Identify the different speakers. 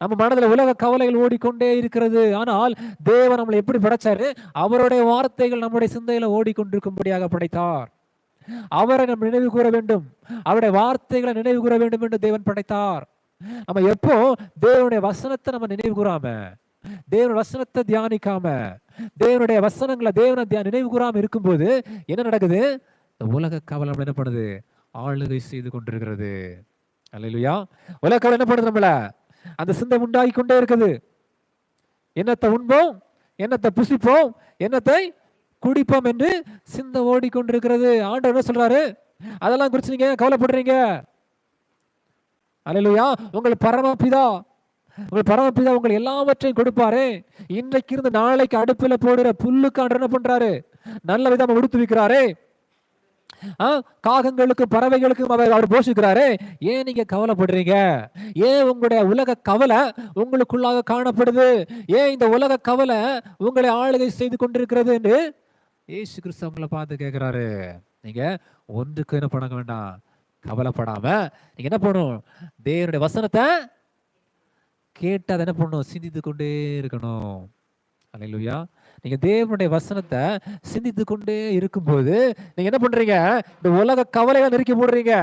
Speaker 1: நம்ம மனதில் உலக கவலைகள் ஓடிக்கொண்டே இருக்கிறது. ஆனால் தேவன் நம்மளை எப்படி படைச்சாரு? அவருடைய வார்த்தைகள் நம்முடைய சிந்தையில ஓடிக்கொண்டிருக்கும்படியாக படைத்தார். அவரை நம்ம நினைவு கூற வேண்டும், அவருடைய வார்த்தைகளை நினைவு கூற வேண்டும் என்று தேவன் படைத்தார். நம்ம எப்போ தேவனுடைய வசனத்தை நம்ம நினைவு கூறாம, தேவனுடைய வசனத்தை தியானிக்காம, தேவனுடைய வசனங்களை தேவனை நினைவு கூறாம இருக்கும்போது என்ன நடக்குது? உலக கவலை என்ன பண்ணுது? ஆளுகை செய்து கொண்டிருக்கிறது. அல்லேலூயா. உலக கவலை என்ன பண்ணுது? நம்மள அந்த சிந்தை உண்டாகி கொண்டே இருக்குது. என்னத்தை உண்போம், என்னத்தை புசிப்போம், என்னத்தை குடிப்போம் என்று சிந்தை ஓடிக்கொண்டிருக்கிறது. ஆண்டவர் என்ன சொல்றாரு? அதெல்லாம் குறித்து நீங்க கவலைப்படுறீங்க? அல்லேலூயா. உங்கள் பரமபிதா உங்கள் எல்லாவற்றையும் கொடுப்பாரு. இன்றைக்கு இருந்து நாளைக்கு அடுப்புல போடுற புல்லுக்கு ஆண்டவர் என்ன பண்றாரு? நல்ல விதமா உடுத்து வைக்கிறாரு. காகங்களுக்கு பறவைகளுக்கும் அவர் போஷிக்கிறாரு. ஏன் நீங்க கவலைப்படுறீங்க? ஏன் உங்களுடைய உலக கவலை உங்களுக்குள்ளாக காணப்படுது? ஏன் இந்த உலக கவலை உங்களை ஆளுகை செய்து கொண்டிருக்கிறது என்று இயேசு கிறிஸ்து உங்களை பார்த்து கேட்கிறாரு. நீங்க ஒன்றுக்கு என்ன பண்ண வேண்டாம், கவலைப்படாம நீங்க என்ன பண்ணணும்? தேவனுடைய வசனத்தை கேட்டு அதை என்ன பண்ணணும்? சிந்தித்து கொண்டே இருக்கணும். அல்லேலூயா. நீங்க தேவனுடைய வசனத்தை சிந்தித்து கொண்டே இருக்கும்போது நீங்க என்ன பண்றீங்க? இந்த உலக கவலையை நெருக்கி போடுறீங்க.